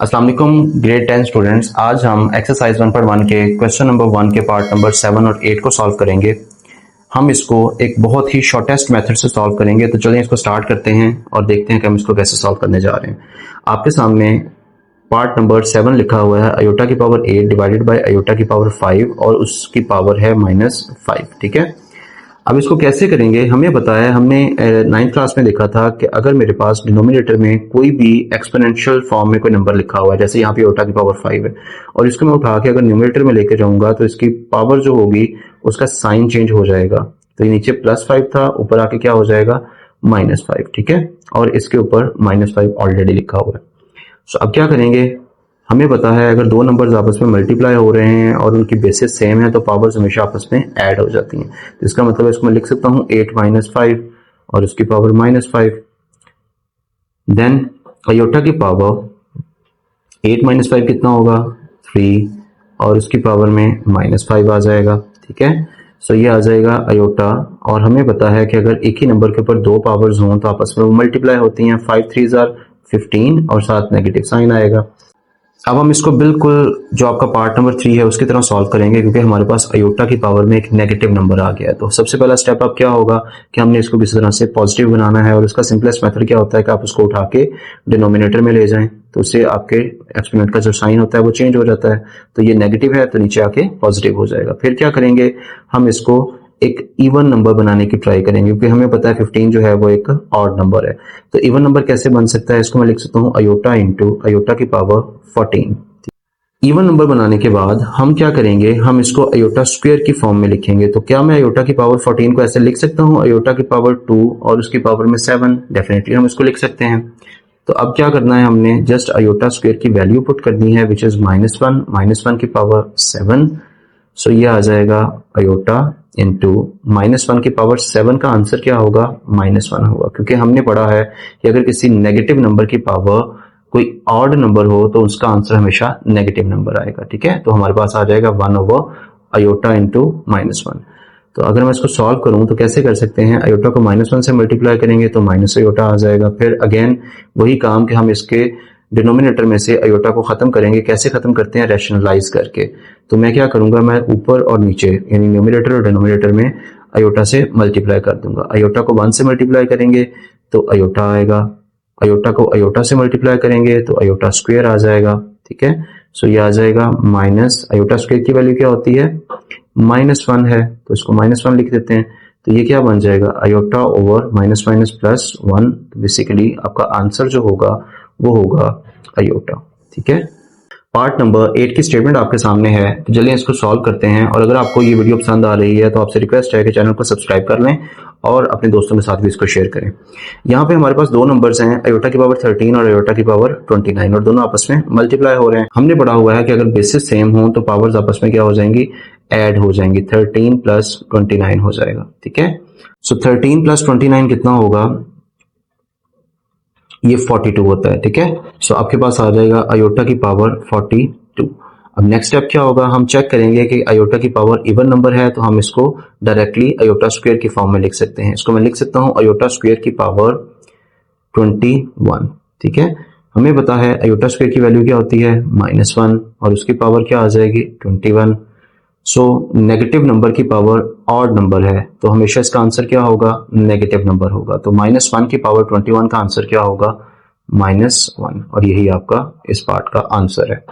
अस्सलाम वालेकुम grade 10 students. आज हम एक्सरसाइज 1.1 के क्वेश्चन नंबर 1 के पार्ट नंबर 7 और 8 को सॉल्व करेंगे। हम इसको एक बहुत ही शॉर्टेस्ट मेथड से सॉल्व करेंगे। तो चलिए इसको स्टार्ट करते हैं और देखते हैं कि हम इसको कैसे सॉल्व करने जा रहे हैं। आपके सामने पार्ट नंबर 7 लिखा हुआ है अयोटा की पावर 8 डिवाइडेड बाई अयोटा की पावर 5 और उसकी पावर है -5। ठीक है, अब इसको कैसे करेंगे हमें पता है। हमने 9th क्लास में देखा था कि अगर मेरे पास डिनोमिनेटर में कोई भी एक्सपोनेंशियल फॉर्म में कोई नंबर लिखा हुआ है, जैसे यहाँ पे अयोटा की पावर 5 है, और इसको मैं उठा के अगर न्यूमरेटर में लेके जाऊंगा तो इसकी पावर जो होगी उसका साइन चेंज हो जाएगा। तो ये नीचे +5 था, ऊपर आके क्या हो जाएगा -5। ठीक है, और इसके ऊपर -5 ऑलरेडी लिखा हुआ है। सो अब क्या करेंगे, हमें पता है अगर दो नंबर्स आपस में मल्टीप्लाई हो रहे हैं और उनकी बेसिस सेम है तो पावर्स हमेशा आपस में ऐड हो जाती हैं। तो इसका मतलब इसको मैं लिख सकता हूँ 8 - 5 और उसकी पावर -5। देन अयोटा की पावर 8 - 5 कितना होगा 3 और उसकी पावर में -5 आ जाएगा। ठीक है, सो ये आ जाएगा अयोटा। और हमें पता है कि अगर एक ही नंबर के ऊपर दो पावर्स हों तो आपस में वो मल्टीप्लाई होती हैं। 5 3s are 15 और साथ नेगेटिव साइन आएगा। अब हम इसको बिल्कुल जो आपका पार्ट नंबर 3 है उसकी तरह सॉल्व करेंगे, क्योंकि हमारे पास अयोटा की पावर में एक नेगेटिव नंबर आ गया है। तो सबसे पहला स्टेप अब क्या होगा कि हमने इसको किसी तरह से पॉजिटिव बनाना है, और उसका सिंपलेस्ट मेथड क्या होता है कि आप उसको उठा के डिनोमिनेटर में ले जाएं, तो उससे आपके एक्सपोनेंट का जो साइन होता है वो चेंज हो जाता है। तो ये नेगेटिव है तो नीचे आके पॉजिटिव हो जाएगा। फिर क्या करेंगे, हम इसको एक इवन नंबर बनाने की ट्राई करेंगे, क्योंकि हमें पता है 15 जो है वो एक ऑड नंबर है। तो इवन नंबर कैसे बन सकता है, इसको मैं लिख सकता हूँ अयोटा इंटू अयोटा की पावर 14। इवन नंबर बनाने के बाद हम क्या करेंगे, हम इसको अयोटा स्क्वायर की फॉर्म में लिखेंगे। तो क्या मैं अयोटा की पावर 14 को ऐसे लिख सकता हूँ अयोटा की पावर 2 और उसकी पावर में 7? डेफिनेटली हम इसको लिख सकते हैं। तो अब क्या करना है, हमने जस्ट अयोटा स्क्वायर की वैल्यू पुट करनी है, विच इज -1 की पावर 7। सो ये आ जाएगा अयोटा इंटू -1 की पावर 7 का आंसर क्या होगा -1 होगा, क्योंकि हमने पढ़ा है कि अगर किसी नेगेटिव नंबर की पावर कोई ऑड नंबर हो तो उसका आंसर हमेशा नेगेटिव नंबर आएगा। ठीक है, तो हमारे पास आ जाएगा 1/अयोटा इंटू -1। तो अगर मैं इसको सॉल्व करूं तो कैसे कर सकते हैं, अयोटा को -1 से मल्टीप्लाई करेंगे तो -अयोटा आ जाएगा। फिर अगेन वही काम कि हम इसके डिनोमिनेटर में से अयोटा को खत्म करेंगे। कैसे खत्म करते हैं, रैशनलाइज करके। तो मैं क्या करूंगा, मैं ऊपर और नीचे यानी न्यूमरेटर और डिनोमिनेटर में अयोटा से मल्टीप्लाई कर दूंगा। अयोटा को 1 से मल्टीप्लाई करेंगे तो अयोटा आएगा, अयोटा को अयोटा से मल्टीप्लाई करेंगे तो अयोटा स्क्वायर आ जाएगा। ठीक है, सो ये आ जाएगा माइनस अयोटा स्क्वायर की वैल्यू क्या होती है -1 है, तो इसको -1 लिख देते हैं। तो ये क्या बन जाएगा अयोटा ओवर -1 बेसिकली आपका आंसर जो होगा वो होगा अयोटा। ठीक है, पार्ट नंबर 8 की स्टेटमेंट आपके सामने है, तो चलिए इसको सॉल्व करते हैं। और अगर आपको ये वीडियो पसंद आ रही है तो आपसे रिक्वेस्ट है कि चैनल को सब्सक्राइब कर लें और अपने दोस्तों के साथ भी इसको शेयर करें। यहाँ पे हमारे पास दो नंबर्स हैं, अयोटा की पावर 13 और अयोटा की पावर 29, और दोनों आपस में मल्टीप्लाई हो रहे हैं। हमने पढ़ा हुआ है कि अगर बेसिस सेम हो तो पावर्स आपस में क्या हो जाएंगी, ऐड हो जाएंगी। 13 + 29 हो जाएगा। ठीक है, सो 13 + 29 कितना होगा, ये 42 होता है। ठीक है, सो आपके पास आ जाएगा अयोटा की पावर 42। अब नेक्स्ट स्टेप क्या होगा, हम चेक करेंगे कि अयोटा की पावर इवन नंबर है तो हम इसको डायरेक्टली अयोटा स्क्वायर की फॉर्म में लिख सकते हैं। इसको मैं लिख सकता हूं अयोटा स्क्वायर की पावर 21। ठीक है, हमें पता है अयोटा स्क्वायर की वैल्यू क्या होती है -1 और उसकी पावर क्या आ जाएगी 21। सो नेगेटिव नंबर की पावर ऑड नंबर है तो हमेशा इसका आंसर क्या होगा, नेगेटिव नंबर होगा। तो -1 की पावर 21 का आंसर क्या होगा -1, और यही आपका इस पार्ट का आंसर है।